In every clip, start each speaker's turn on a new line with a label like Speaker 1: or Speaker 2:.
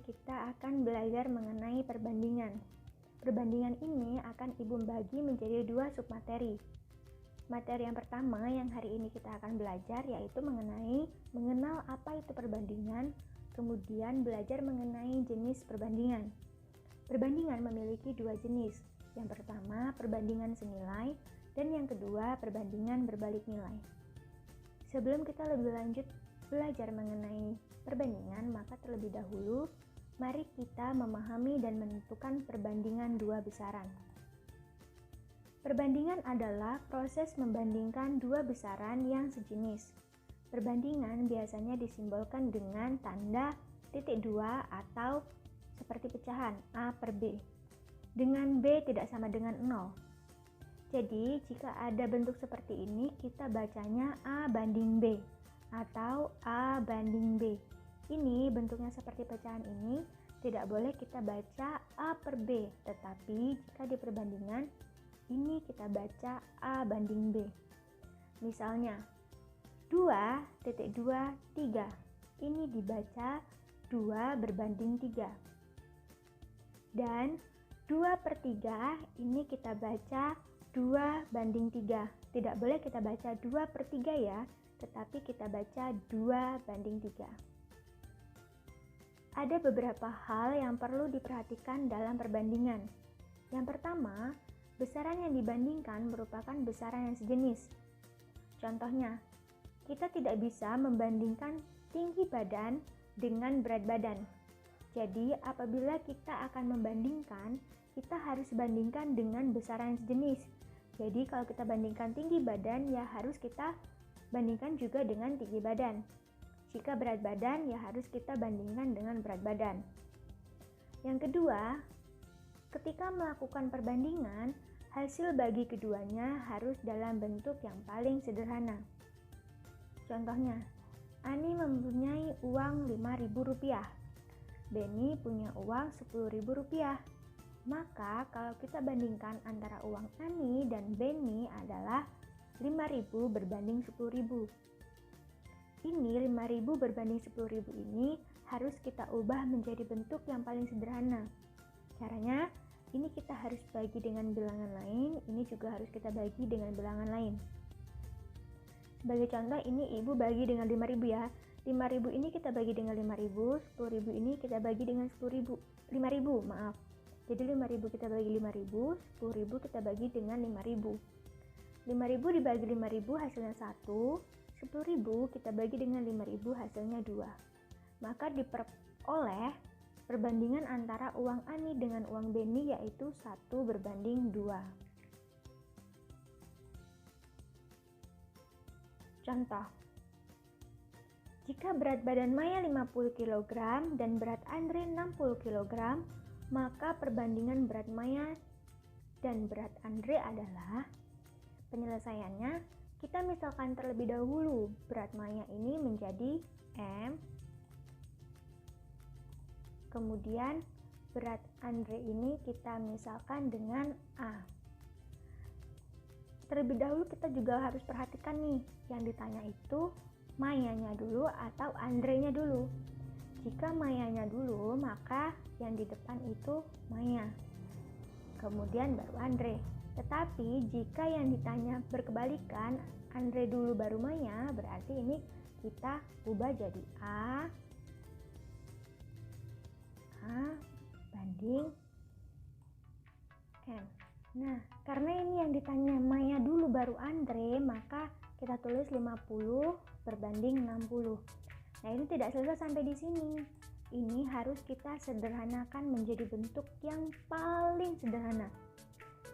Speaker 1: kita akan belajar mengenai perbandingan. Perbandingan ini akan Ibu bagi menjadi 2 submateri. Materi yang pertama yang hari ini kita akan belajar yaitu mengenal apa itu perbandingan, kemudian belajar mengenai jenis perbandingan. Perbandingan memiliki 2 jenis. Yang pertama, perbandingan senilai, dan yang kedua, perbandingan berbalik nilai. Sebelum kita lebih lanjut belajar mengenai perbandingan, maka terlebih dahulu mari kita memahami dan menentukan perbandingan 2 besaran. Perbandingan adalah proses membandingkan 2 besaran yang sejenis. Perbandingan biasanya disimbolkan dengan tanda titik 2 atau seperti pecahan A per B, dengan B tidak sama dengan 0. Jadi, jika ada bentuk seperti ini, kita bacanya A banding B atau A banding B. Ini bentuknya seperti pecahan ini, tidak boleh kita baca A per B, tetapi jika di perbandingan, ini kita baca A banding B. Misalnya, 2,2, 3, ini dibaca 2 berbanding 3. Dan 2 per 3, ini kita baca 2 banding 3. Tidak boleh kita baca 2 per 3 ya, tetapi kita baca 2 banding 3. Ada beberapa hal yang perlu diperhatikan dalam perbandingan. Yang pertama, besaran yang dibandingkan merupakan besaran yang sejenis. Contohnya, kita tidak bisa membandingkan tinggi badan dengan berat badan. Jadi, apabila kita akan membandingkan, kita harus bandingkan dengan besaran yang sejenis. Jadi, kalau kita bandingkan tinggi badan, ya harus kita bandingkan juga dengan tinggi badan. Jika berat badan, ya harus kita bandingkan dengan berat badan. Yang kedua, ketika melakukan perbandingan, hasil bagi keduanya harus dalam bentuk yang paling sederhana. Contohnya, Ani mempunyai uang Rp5.000, Benny punya uang Rp10.000. Maka kalau kita bandingkan antara uang Ani dan Benny adalah 5.000 berbanding 10.000. Ini 5.000 berbanding 10.000 ini harus kita ubah menjadi bentuk yang paling sederhana. Caranya, ini kita harus bagi dengan bilangan lain, ini juga harus kita bagi dengan bilangan lain. Sebagai contoh, ini Ibu bagi dengan 5.000 ya. 5.000 ini kita bagi dengan 5.000, 10.000 ini kita bagi dengan 5.000, maaf. Jadi 5.000 kita bagi 5.000, 10.000 kita bagi dengan 5.000. 5.000 dibagi 5.000 hasilnya 1, 10.000 kita bagi dengan 5.000 hasilnya 2. Maka diperoleh perbandingan antara uang Ani dengan uang Benny yaitu 1 berbanding 2. Contoh, jika berat badan Maya 50 kg dan berat Andre 60 kg, maka perbandingan berat Maya dan berat Andre adalah, penyelesaiannya, kita misalkan terlebih dahulu berat Maya ini menjadi M, kemudian berat Andre ini kita misalkan dengan A. Terlebih dahulu kita juga harus perhatikan nih, yang ditanya itu Mayanya dulu atau Andre-nya dulu. Jika Mayanya dulu, maka yang di depan itu Maya, kemudian baru Andre. Tetapi jika yang ditanya berkebalikan, Andre dulu baru Maya, berarti ini kita ubah jadi A banding M. Nah, karena ini yang ditanya Maya dulu baru Andre, maka kita tulis 50 berbanding 60. Nah, ini tidak selesai sampai di sini. Ini harus kita sederhanakan menjadi bentuk yang paling sederhana.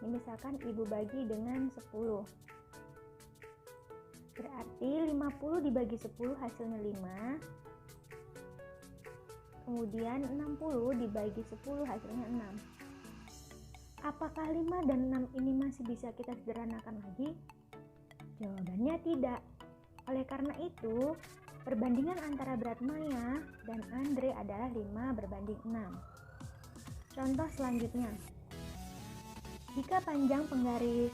Speaker 1: Ini misalkan Ibu bagi dengan 10. Berarti 50 dibagi 10 hasilnya 5. Kemudian 60 dibagi 10 hasilnya 6. Apakah 5 dan 6 ini masih bisa kita sederhanakan lagi? Jawabannya tidak. Oleh karena itu, perbandingan antara berat Maya dan Andre adalah 5 berbanding 6. Contoh selanjutnya. Jika panjang penggaris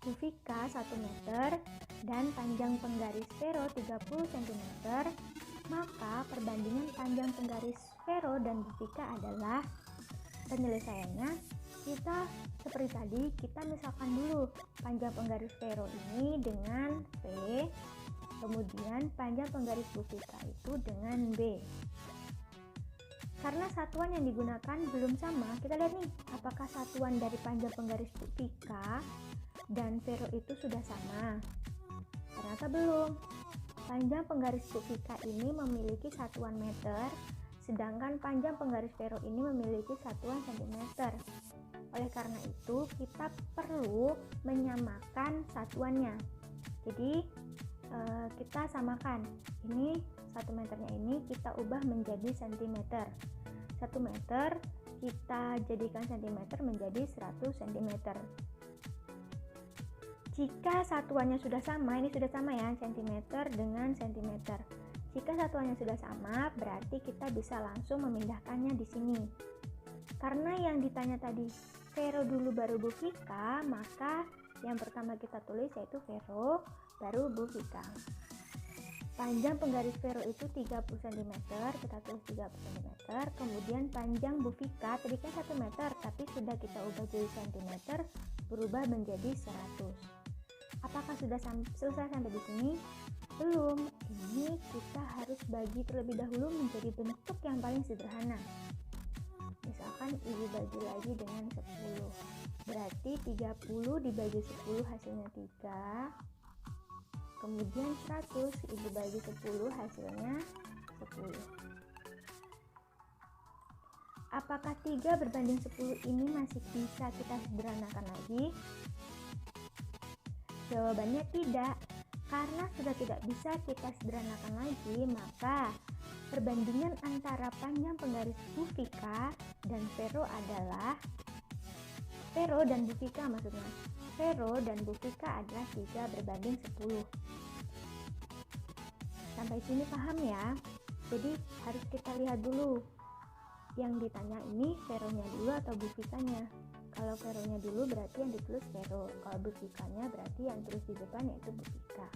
Speaker 1: Yuvika 1 meter dan panjang penggaris Vero 30 cm, Maka perbandingan panjang penggaris Vero dan Bufika adalah, penyelesaiannya kita seperti tadi, kita misalkan dulu panjang penggaris Vero ini dengan V, kemudian panjang penggaris Bufika itu dengan B. Karena satuan yang digunakan belum sama, kita lihat nih apakah satuan dari panjang penggaris Bufika dan Vero itu sudah sama. Ternyata belum. Panjang penggaris Bufika ini memiliki satuan meter, sedangkan panjang penggaris Vero ini memiliki satuan centimeter. Oleh karena itu, kita perlu menyamakan satuannya. Jadi kita samakan. Ini 1 meternya ini kita ubah menjadi sentimeter. 1 meter kita jadikan sentimeter menjadi 100 cm. Jika satuannya sudah sama, ini sudah sama ya, centimeter dengan sentimeter. Jika satuannya sudah sama, berarti kita bisa langsung memindahkannya di sini. Karena yang ditanya tadi Vero dulu baru Bufika, maka yang pertama kita tulis yaitu Vero baru Bufika. Panjang penggaris Vero itu 30 cm, kita tulis 30 cm. Kemudian panjang Bufika tadi kan 1 meter, tapi sudah kita ubah jadi cm, berubah menjadi 100. Apakah sudah selesai sampai di sini? Belum. Ini kita harus bagi terlebih dahulu menjadi bentuk yang paling sederhana. Misalkan ibu bagi lagi dengan 10. Berarti 30 dibagi 10 hasilnya 3. Kemudian 100 ibu bagi 10 hasilnya 10. Apakah 3 berbanding 10 ini masih bisa kita sederhanakan lagi? Jawabannya tidak. Karena sudah tidak bisa kita sederhanakan lagi, maka perbandingan antara panjang penggaris Bufika dan Vero adalah Vero dan Bufika adalah 3 berbanding 10. Sampai sini paham ya? Jadi harus kita lihat dulu. Yang ditanya ini Veronya dulu atau Bufikanya. Kalau Veronya dulu berarti yang ditulis Vero. Kalau Bufikanya berarti yang tulis di depan yaitu Bufika.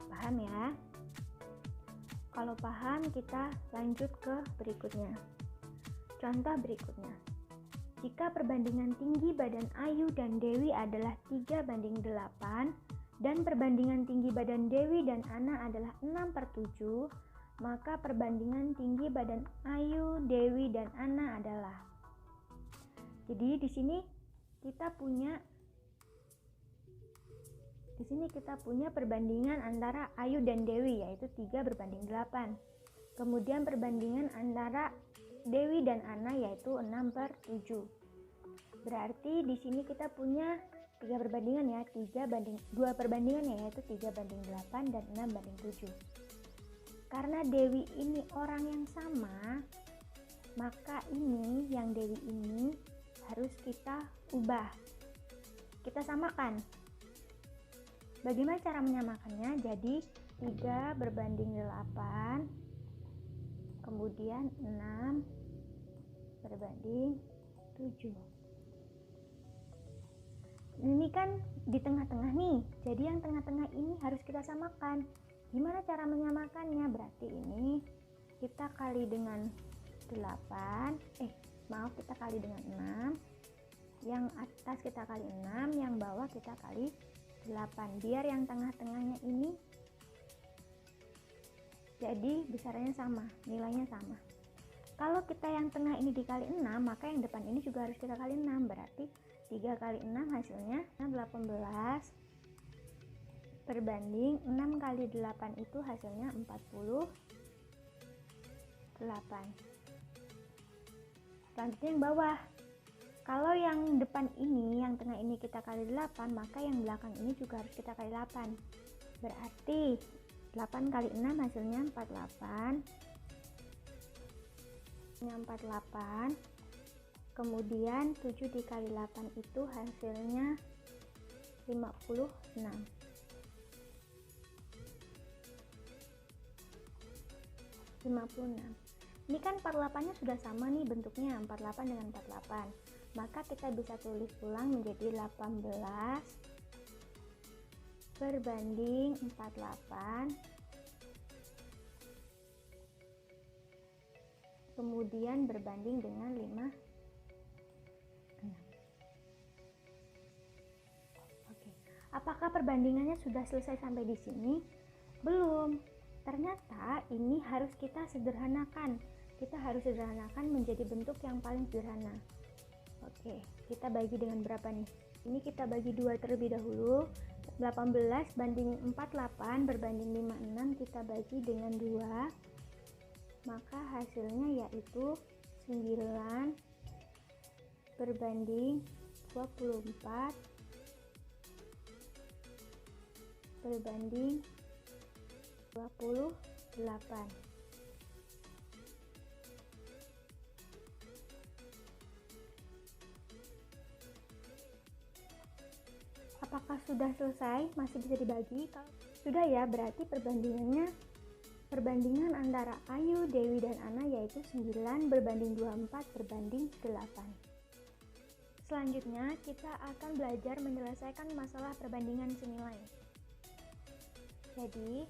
Speaker 1: Paham ya? Kalau paham, kita lanjut ke berikutnya. Contoh berikutnya. Jika perbandingan tinggi badan Ayu dan Dewi adalah 3:8 dan perbandingan tinggi badan Dewi dan Ana adalah 6/7, maka perbandingan tinggi badan Ayu, Dewi, dan Ana adalah. Jadi di sini kita punya perbandingan antara Ayu dan Dewi yaitu 3:8. Kemudian perbandingan antara Dewi dan Ana yaitu 6/7. Berarti di sini kita punya 3 perbandingan ya, 2 perbandingan yaitu 3:8 dan 6/7. Karena Dewi ini orang yang sama, maka ini yang Dewi ini harus kita ubah. Kita samakan. Bagaimana cara menyamakannya? Jadi 3/8, kemudian 6/7. Ini kan di tengah-tengah nih, jadi yang tengah-tengah ini harus kita samakan. Gimana cara menyamakannya? Berarti ini kita kali dengan 8, kita kali dengan 6, yang atas kita kali 6, yang bawah kita kali 8, biar yang tengah-tengahnya ini jadi besarnya sama, nilainya sama. Kalau kita yang tengah ini dikali 6, maka yang depan ini juga harus kita kali 6, berarti 3 kali 6 hasilnya 18 berbanding 6 kali 8 itu hasilnya 48. Selanjutnya yang bawah. Kalau yang depan ini, yang tengah ini kita kali 8, maka yang belakang ini juga harus kita kali 8. Berarti 8 kali 6 hasilnya 48. 48. Kemudian 7 dikali 8 itu hasilnya 56. Ini kan 48-nya sudah sama nih bentuknya, 48 dengan 48. Maka kita bisa tulis ulang menjadi 18 berbanding 48 kemudian berbanding dengan 5. Oke. Apakah perbandingannya sudah selesai sampai di sini? Belum. Ternyata ini harus kita sederhanakan. Kita harus sederhanakan menjadi bentuk yang paling sederhana. Oke, kita bagi dengan berapa nih? Ini kita bagi 2 terlebih dahulu. 18 banding 48 berbanding 56 kita bagi dengan 2. Maka hasilnya yaitu 9 berbanding 24 berbanding 28. Apakah sudah selesai? Masih bisa dibagi? Kalau sudah ya, berarti perbandingan antara Ayu, Dewi, dan Ana yaitu 9 berbanding 24 berbanding 8. Selanjutnya, kita akan belajar menyelesaikan masalah perbandingan senilai. Jadi,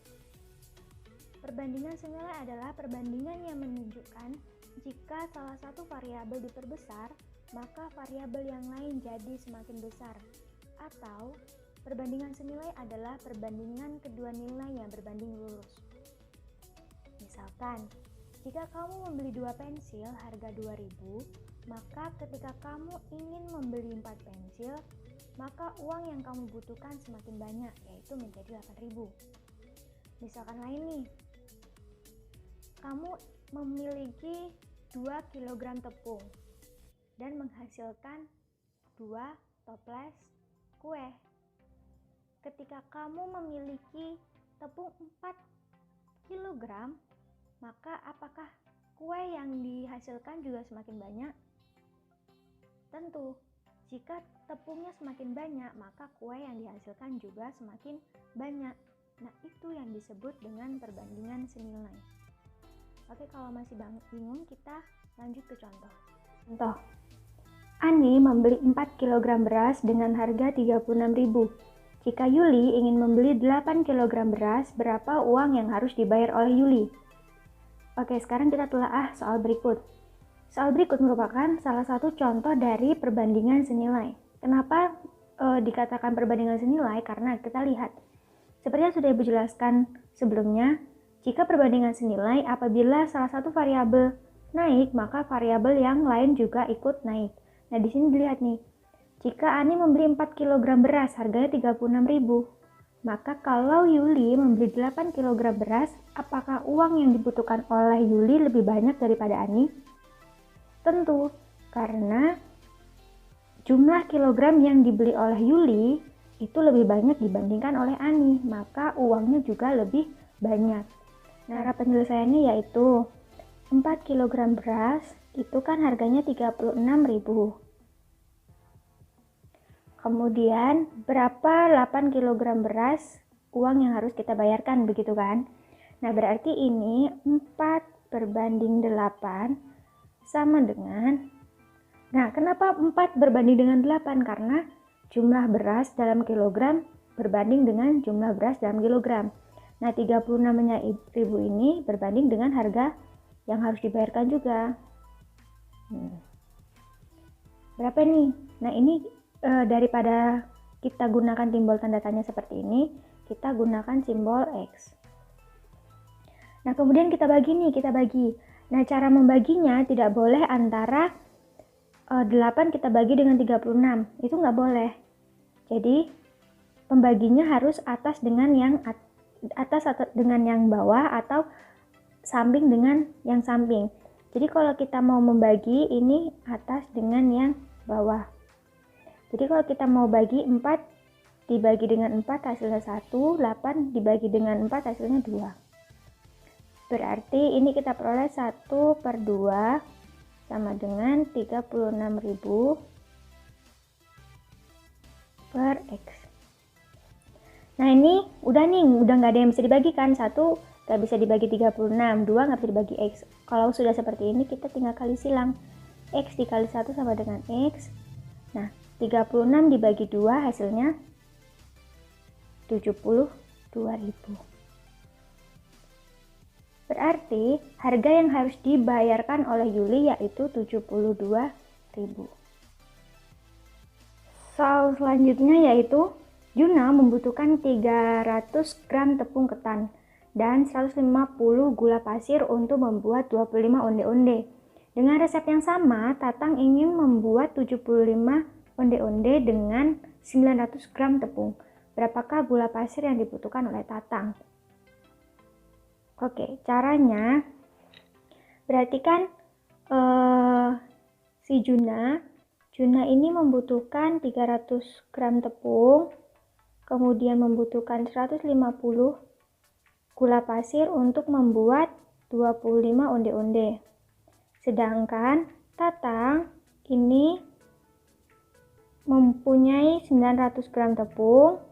Speaker 1: perbandingan senilai adalah perbandingan yang menunjukkan jika salah satu variabel diperbesar, maka variabel yang lain jadi semakin besar. Atau, perbandingan senilai adalah perbandingan kedua nilai yang berbanding lurus. Misalkan, jika kamu membeli 2 pensil harga 2.000, maka ketika kamu ingin membeli 4 pensil, maka uang yang kamu butuhkan semakin banyak, yaitu menjadi 8.000. Misalkan lain nih, kamu memiliki 2 kg tepung dan menghasilkan 2 toples kue. Ketika kamu memiliki tepung 4 kg, maka apakah kue yang dihasilkan juga semakin banyak? Tentu, jika tepungnya semakin banyak, maka kue yang dihasilkan juga semakin banyak. Nah, itu yang disebut dengan perbandingan senilai. Oke, kalau masih bingung, kita lanjut ke contoh. Contoh, Ani membeli 4 kg beras dengan harga 36.000. Jika Yuli ingin membeli 8 kg beras, berapa uang yang harus dibayar oleh Yuli? Oke, sekarang kita telaah soal berikut. Soal berikut merupakan salah satu contoh dari perbandingan senilai. Kenapa dikatakan perbandingan senilai? Karena kita lihat, seperti yang sudah Ibu jelaskan sebelumnya, jika perbandingan senilai apabila salah satu variabel naik, maka variabel yang lain juga ikut naik. Nah, di sini dilihat nih, jika Ani membeli 4 kg beras harganya 36.000, maka kalau Yuli membeli 8 kg beras, apakah uang yang dibutuhkan oleh Yuli lebih banyak daripada Ani? Tentu, karena jumlah kilogram yang dibeli oleh Yuli itu lebih banyak dibandingkan oleh Ani, maka uangnya juga lebih banyak. Nah, cara penyelesaiannya yaitu 4 kg beras itu kan harganya 36.000. Kemudian berapa 8 kg beras uang yang harus kita bayarkan, begitu kan? Nah, berarti ini 4 berbanding 8 sama dengan, nah kenapa 4 berbanding dengan 8? Karena jumlah beras dalam kilogram berbanding dengan jumlah beras dalam kilogram. Nah, 36.000 ini berbanding dengan harga yang harus dibayarkan juga. Berapa nih? Nah, ini daripada kita gunakan simbol tanda tanya seperti ini, kita gunakan simbol X. Nah, kemudian kita bagi. Nah, cara membaginya tidak boleh antara 8 kita bagi dengan 36. Itu nggak boleh. Jadi, pembaginya harus atas dengan yang dengan yang bawah atau samping dengan yang samping. Jadi kalau kita mau membagi, ini atas dengan yang bawah. Jadi kalau kita mau bagi 4 dibagi dengan 4 hasilnya 1, 8 dibagi dengan 4 hasilnya 2. Berarti ini kita peroleh 1/2 sama dengan 36.000 per X. Nah, ini udah nggak ada yang bisa dibagikan. 1 nggak bisa dibagi 36, 2 nggak bisa dibagi X. Kalau sudah seperti ini, kita tinggal kali silang. X dikali 1 sama dengan X. Nah, 36 dibagi 2 hasilnya 72.000. Berarti harga yang harus dibayarkan oleh Yuli yaitu 72.000. Soal selanjutnya yaitu Juna membutuhkan 300 gram tepung ketan dan 150 gula pasir untuk membuat 25 onde-onde. Dengan resep yang sama, Tatang ingin membuat 75 onde-onde dengan 900 gram tepung. Berapakah gula pasir yang dibutuhkan oleh Tatang? Oke, caranya berarti kan si Juna ini membutuhkan 300 gram tepung, kemudian membutuhkan 150 gula pasir untuk membuat 25 onde-onde. Sedangkan Tatang ini mempunyai 900 gram tepung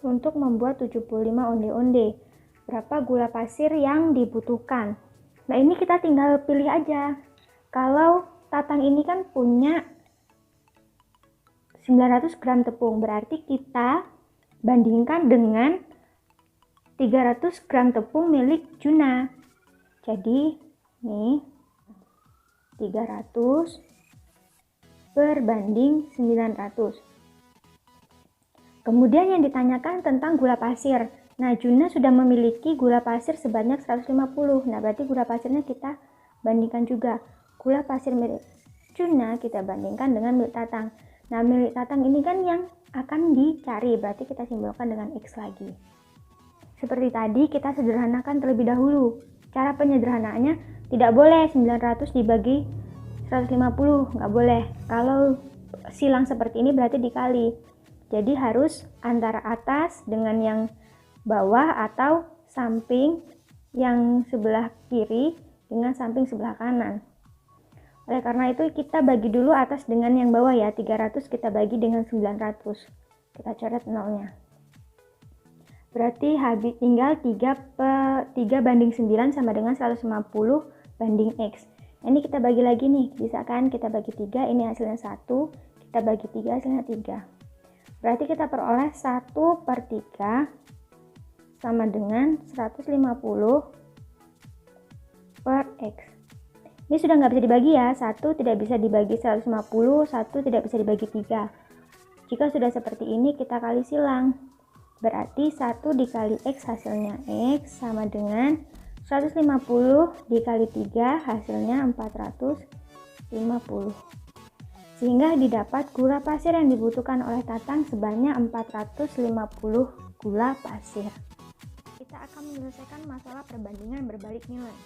Speaker 1: untuk membuat 75 onde-onde. Berapa gula pasir yang dibutuhkan? Nah, ini kita tinggal pilih aja. Kalau Tatang ini kan punya 900 gram tepung, berarti kita bandingkan dengan 300 gram tepung milik Juna. Jadi, nih 300 berbanding 900. Kemudian yang ditanyakan tentang gula pasir. Nah, Juna sudah memiliki gula pasir sebanyak 150. Nah, berarti gula pasirnya kita bandingkan juga. Gula pasir milik Juna kita bandingkan dengan milik Tatang. Nah, milik Tatang ini kan yang akan dicari, berarti kita simbolkan dengan X lagi. Seperti tadi, kita sederhanakan terlebih dahulu. Cara penyederhanaannya tidak boleh 900 dibagi 150, nggak boleh. Kalau silang seperti ini berarti dikali. Jadi harus antara atas dengan yang bawah atau samping yang sebelah kiri dengan samping sebelah kanan. Oleh karena itu kita bagi dulu atas dengan yang bawah ya, 300 kita bagi dengan 900. Kita coret nolnya. Berarti habis tinggal 3 banding 9 sama dengan 150 banding X. Ini kita bagi lagi nih, bisa kan kita bagi 3, ini hasilnya 1, kita bagi 3 hasilnya 3. Berarti kita peroleh 1/3 sama dengan 150 per X. Ini sudah nggak bisa dibagi ya, 1 tidak bisa dibagi 150, 1 tidak bisa dibagi 3. Jika sudah seperti ini kita kali silang. Berarti 1 dikali X hasilnya X sama dengan 150 dikali 3 hasilnya 450. Sehingga didapat gula pasir yang dibutuhkan oleh Tatang sebanyak 450 gula pasir. Kita akan menyelesaikan masalah perbandingan berbalik nilai.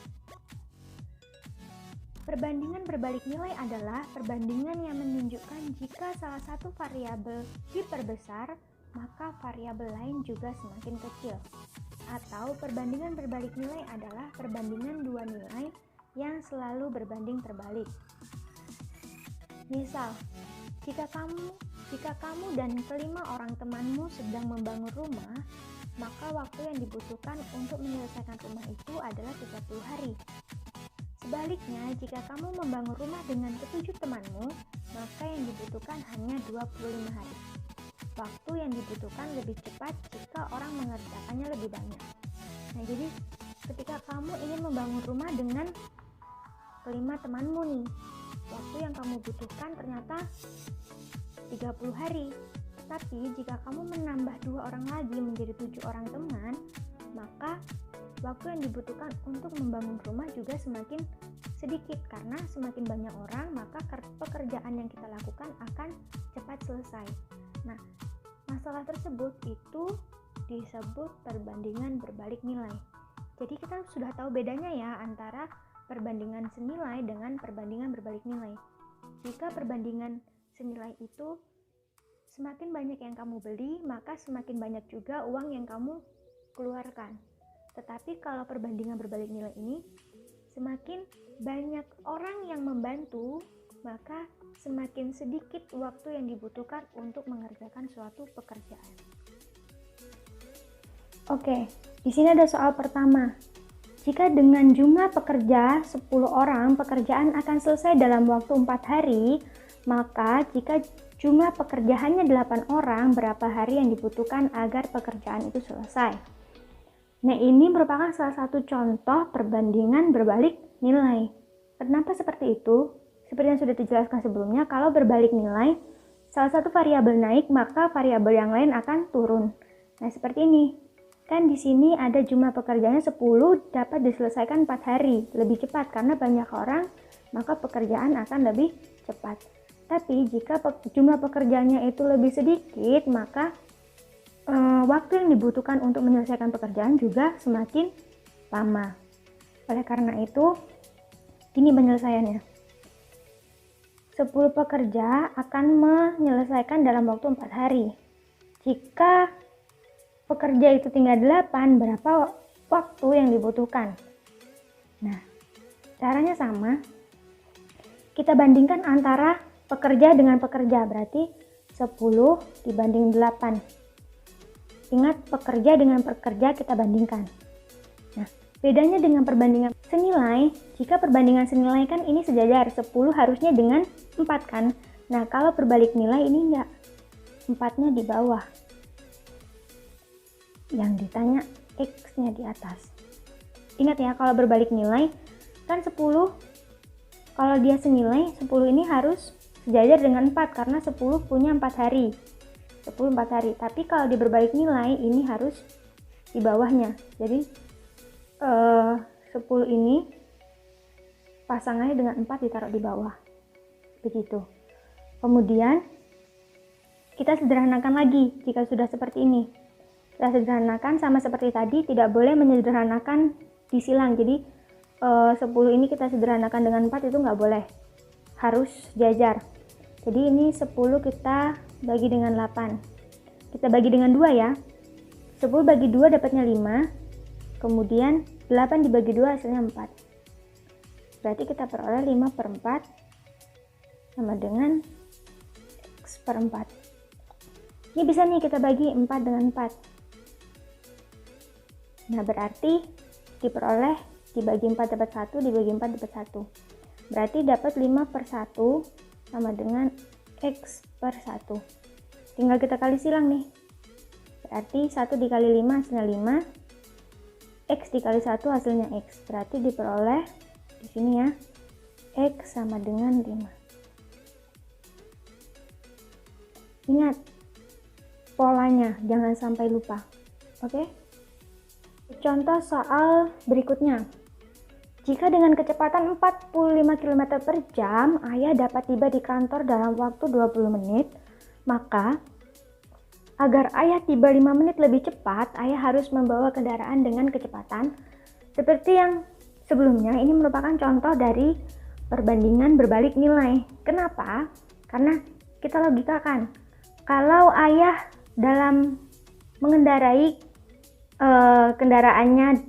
Speaker 1: Perbandingan berbalik nilai adalah perbandingan yang menunjukkan jika salah satu variabel diperbesar, maka variabel lain juga semakin kecil. Atau perbandingan berbalik nilai adalah perbandingan dua nilai yang selalu berbanding terbalik. Misal, jika kamu dan kelima orang temanmu sedang membangun rumah, maka waktu yang dibutuhkan untuk menyelesaikan rumah itu adalah 30 hari. Sebaliknya, jika kamu membangun rumah dengan ketujuh temanmu, maka yang dibutuhkan hanya 25 hari. Waktu yang dibutuhkan lebih cepat jika orang mengerjakannya lebih banyak. Nah, jadi ketika kamu ingin membangun rumah dengan kelima temanmu nih, waktu yang kamu butuhkan ternyata 30 hari. Tapi jika kamu menambah 2 orang lagi menjadi 7 orang teman, maka waktu yang dibutuhkan untuk membangun rumah juga semakin sedikit, karena semakin banyak orang maka pekerjaan yang kita lakukan akan cepat selesai. Nah, masalah tersebut itu disebut perbandingan berbalik nilai. Jadi kita sudah tahu bedanya ya antara perbandingan senilai dengan perbandingan berbalik nilai. Jika perbandingan senilai itu semakin banyak yang kamu beli, maka semakin banyak juga uang yang kamu keluarkan. Tetapi kalau perbandingan berbalik nilai ini, semakin banyak orang yang membantu, maka semakin sedikit waktu yang dibutuhkan untuk mengerjakan suatu pekerjaan. Oke, di sini ada soal pertama. Jika dengan jumlah pekerja 10 orang, pekerjaan akan selesai dalam waktu 4 hari, maka jika jumlah pekerja hanya 8 orang, berapa hari yang dibutuhkan agar pekerjaan itu selesai? Nah, ini merupakan salah satu contoh perbandingan berbalik nilai. Kenapa seperti itu? Seperti yang sudah dijelaskan sebelumnya, kalau berbalik nilai, salah satu variabel naik, maka variabel yang lain akan turun. Nah, seperti ini. Kan di sini ada jumlah pekerjaannya 10 dapat diselesaikan 4 hari. Lebih cepat karena banyak orang, maka pekerjaan akan lebih cepat. Tapi jika jumlah pekerjaannya itu lebih sedikit, maka waktu yang dibutuhkan untuk menyelesaikan pekerjaan juga semakin lama. Oleh karena itu, ini penyelesaiannya. 10 pekerja akan menyelesaikan dalam waktu 4 hari. Jika pekerja itu tinggal 8, berapa waktu yang dibutuhkan? Nah, caranya sama. Kita bandingkan antara pekerja dengan pekerja, berarti 10 dibanding 8. Ingat, pekerja dengan pekerja kita bandingkan. Nah, bedanya dengan perbandingan senilai, jika perbandingan senilai kan ini sejajar, 10 harusnya dengan 4 kan. Nah, kalau berbalik nilai ini enggak, 4-nya di bawah. Yang ditanya X-nya di atas. Ingat ya, kalau berbalik nilai kan 10, kalau dia senilai, 10 ini harus sejajar dengan 4 karena 10 punya 4 hari. 10 4 hari. Tapi kalau di berbalik nilai ini harus di bawahnya. Jadi 10 ini pasangannya dengan 4 ditaruh di bawah. Begitu. Kemudian kita sederhanakan lagi jika sudah seperti ini. Kita sederhanakan sama seperti tadi, tidak boleh menyederhanakan disilang. Jadi 10 ini kita sederhanakan dengan 4 itu nggak boleh. Harus jajar. Jadi ini 10 kita bagi dengan 8. Kita bagi dengan 2 ya. 10 bagi 2 dapatnya 5. Kemudian 8 dibagi 2 hasilnya 4. Berarti kita peroleh 5 per 4 sama dengan X per 4. Ini bisa nih kita bagi 4 dengan 4. Nah, berarti diperoleh dibagi 4 dapat 1, dibagi 4 dapat 1. Berarti dapat 5 per 1 sama dengan X per 1. Tinggal kita kali silang nih. Berarti 1 dikali 5 hasilnya 5. X dikali 1 hasilnya X. Berarti diperoleh di sini ya, X sama dengan 5. Ingat polanya, jangan sampai lupa. Oke? Contoh soal berikutnya. Jika dengan kecepatan 45 km per jam, ayah dapat tiba di kantor dalam waktu 20 menit, maka agar ayah tiba 5 menit lebih cepat, ayah harus membawa kendaraan dengan kecepatan seperti yang sebelumnya. Ini merupakan contoh dari perbandingan berbalik nilai. Kenapa? Karena kita logikakan, kalau ayah dalam mengendarai kendaraannya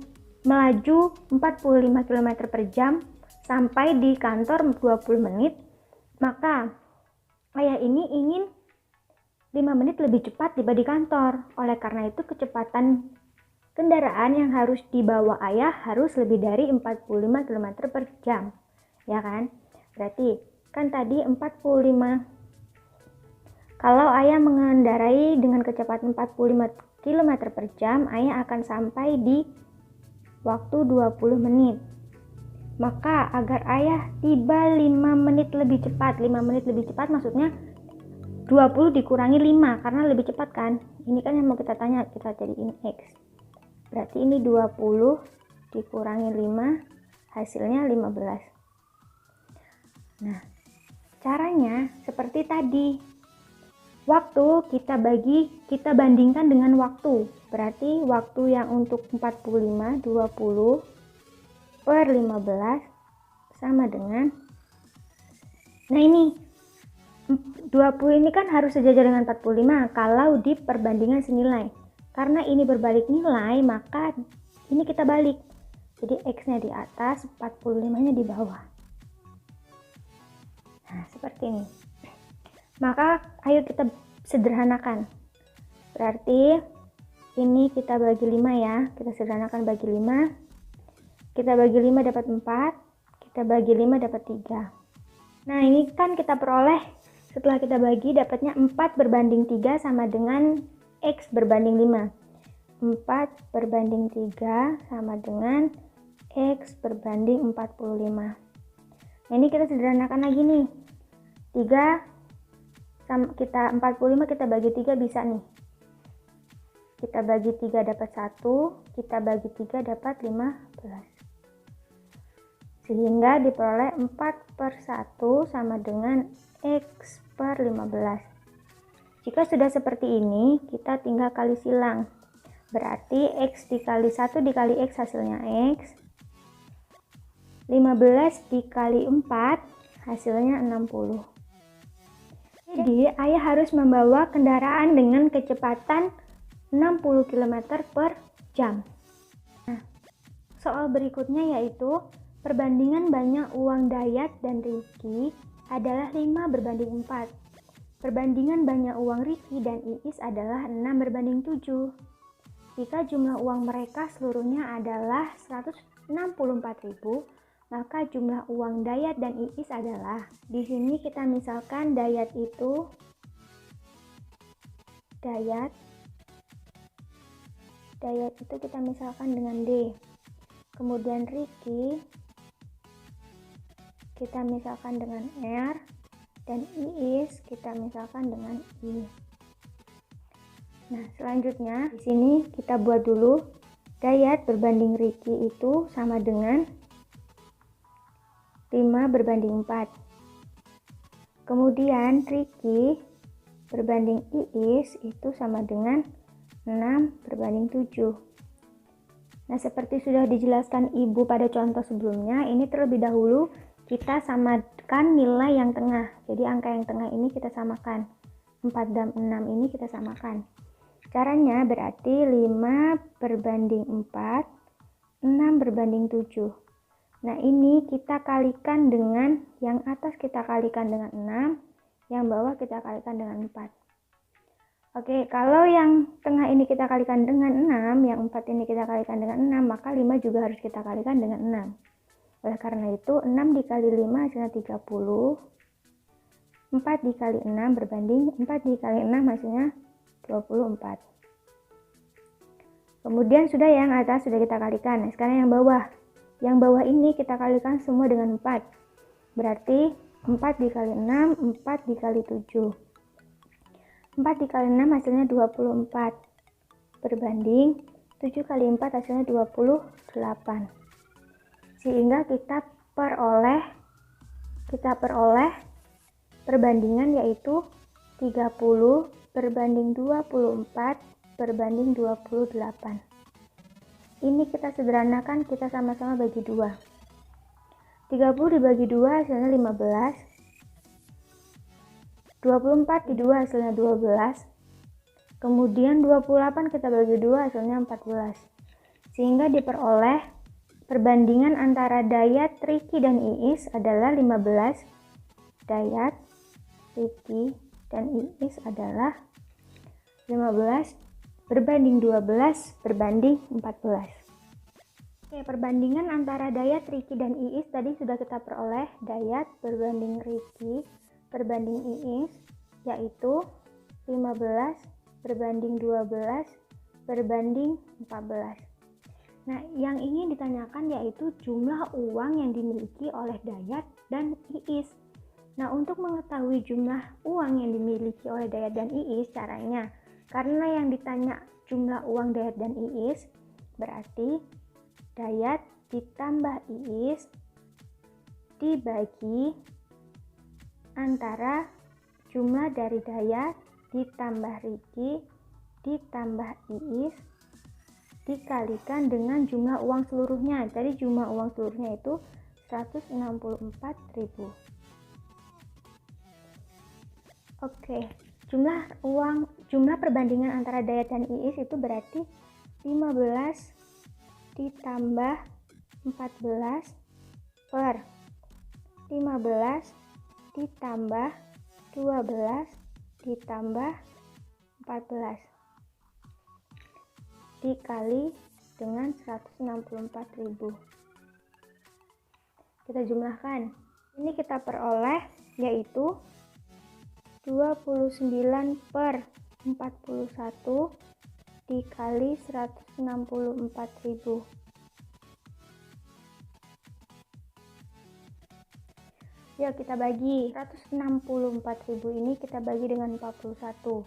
Speaker 1: melaju 45 km per jam sampai di kantor 20 menit, maka ayah ini ingin 5 menit lebih cepat tiba di kantor. Oleh karena itu, kecepatan kendaraan yang harus dibawa ayah harus lebih dari 45 km per jam. Ya kan? Berarti kan tadi 45. Kalau ayah mengendarai dengan kecepatan 45 km per jam, ayah akan sampai di waktu 20 menit. Maka agar ayah tiba 5 menit lebih cepat, 5 menit lebih cepat maksudnya 20 dikurangi 5 karena lebih cepat kan. Ini kan yang mau kita tanya, kita jadiin X. Berarti ini 20 dikurangi 5 hasilnya 15. Nah, caranya seperti tadi. Waktu kita bandingkan dengan waktu. Berarti waktu yang untuk 45, 20 per 15 sama dengan, nah ini 20 ini kan harus sejajar dengan 45 kalau di perbandingan senilai. Karena ini berbalik nilai, maka ini kita balik. Jadi X-nya di atas, 45-nya di bawah. Nah, seperti ini. Maka ayo kita sederhanakan. Berarti ini kita bagi 5 ya. Kita sederhanakan bagi 5. Kita bagi 5 dapat 4. Kita bagi 5 dapat 3. Nah, ini kan kita peroleh setelah kita bagi dapatnya 4 berbanding 3 sama dengan X berbanding 5. 4/3 sama dengan X berbanding 45. Nah, ini kita sederhanakan lagi nih. 3 kita 45 kita bagi 3 bisa nih. Kita bagi 3 dapat 1, kita bagi 3 dapat 15. Sehingga diperoleh 4/1 sama dengan X per 15. Jika sudah seperti ini, kita tinggal kali silang. Berarti X dikali 1 dikali X hasilnya X. 15 dikali 4 hasilnya 60. Jadi ayah harus membawa kendaraan dengan kecepatan 60 km per jam. Nah, soal berikutnya yaitu perbandingan banyak uang Dayat dan Riki adalah 5/4. Perbandingan banyak uang Riki dan Iis adalah 6/7. Jika jumlah uang mereka seluruhnya adalah 164.000, maka jumlah uang Dayat dan Iis adalah, di sini kita misalkan Dayat itu kita misalkan dengan D. Kemudian Riki kita misalkan dengan R, dan Iis kita misalkan dengan I. Nah, selanjutnya di sini kita buat dulu Dayat berbanding Riki itu sama dengan 5/4. Kemudian Riki berbanding Iis itu sama dengan 6/7. Nah, seperti sudah dijelaskan Ibu pada contoh sebelumnya, ini terlebih dahulu kita samakan nilai yang tengah. Jadi angka yang tengah ini kita samakan. 4 dan 6 ini kita samakan. Caranya berarti 5/4, 6/7. Nah, ini kita kalikan dengan yang atas, kita kalikan dengan 6, yang bawah kita kalikan dengan 4. Oke, kalau yang tengah ini kita kalikan dengan 6, yang 4 ini kita kalikan dengan 6, maka 5 juga harus kita kalikan dengan 6. Oleh karena itu, 6 dikali 5 hasilnya 30. 4 dikali 6 berbanding 4 dikali 6 hasilnya 24. Kemudian sudah yang atas sudah kita kalikan. Nah, sekarang yang bawah. Yang bawah ini kita kalikan semua dengan 4. Berarti 4 dikali 6, 4 dikali 7. 4 dikali 6 hasilnya 24. Berbanding 7 kali 4 hasilnya 28. Sehingga kita peroleh perbandingan yaitu 30/24/28. Ini kita sederhanakan, kita sama-sama bagi 2. 30 dibagi 2 hasilnya 15. 24 di 2 hasilnya 12. Kemudian 28 kita bagi 2 hasilnya 14. Sehingga diperoleh perbandingan antara Dayat, Riki, dan Iis adalah 15. Dayat, Riki, dan Iis adalah 15 berbanding 12 berbanding 14. Oke, perbandingan antara Dayat, Riki, dan Iis tadi sudah kita peroleh. Dayat berbanding Riki berbanding Iis yaitu 15 berbanding 12 berbanding 14. Nah, yang ingin ditanyakan yaitu jumlah uang yang dimiliki oleh Dayat dan Iis. Nah, untuk mengetahui jumlah uang yang dimiliki oleh Dayat dan Iis, caranya karena yang ditanya jumlah uang Dayat dan Iis, berarti Dayat ditambah Iis dibagi antara jumlah dari Dayat ditambah Riki ditambah Iis dikalikan dengan jumlah uang seluruhnya. Jadi jumlah uang seluruhnya itu 164.000. Oke, jumlah perbandingan antara Dayat dan Iis itu berarti 15 ditambah 14 per 15 ditambah 12 ditambah 14 dikali dengan 164.000. Kita jumlahkan. Ini kita peroleh yaitu 29/41 dikali 164.000. Yuk kita bagi 164.000 ini kita bagi dengan 41.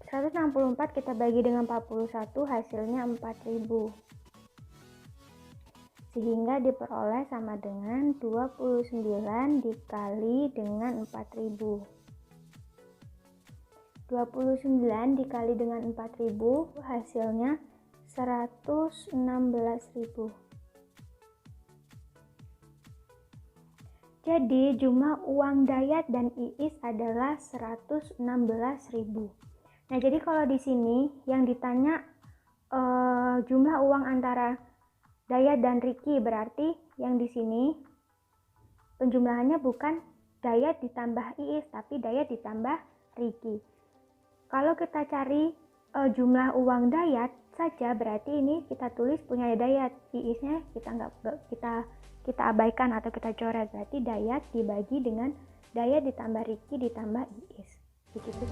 Speaker 1: 164 kita bagi dengan 41 hasilnya 4.000. Sehingga diperoleh sama dengan 29 dikali dengan 4.000. 29 dikali dengan 4.000 hasilnya 116.000. Jadi jumlah uang Dayat dan Iis adalah 116.000. Nah, jadi kalau di sini yang ditanya jumlah uang antara Dayat dan Riki, berarti yang di sini penjumlahannya bukan Dayat ditambah Iis, tapi Dayat ditambah Riki. Kalau kita cari jumlah uang Dayat saja, berarti ini kita tulis punya Dayat, Iisnya kita abaikan atau kita coret. Berarti Dayat dibagi dengan Dayat ditambah Riki ditambah Iis. Begitu.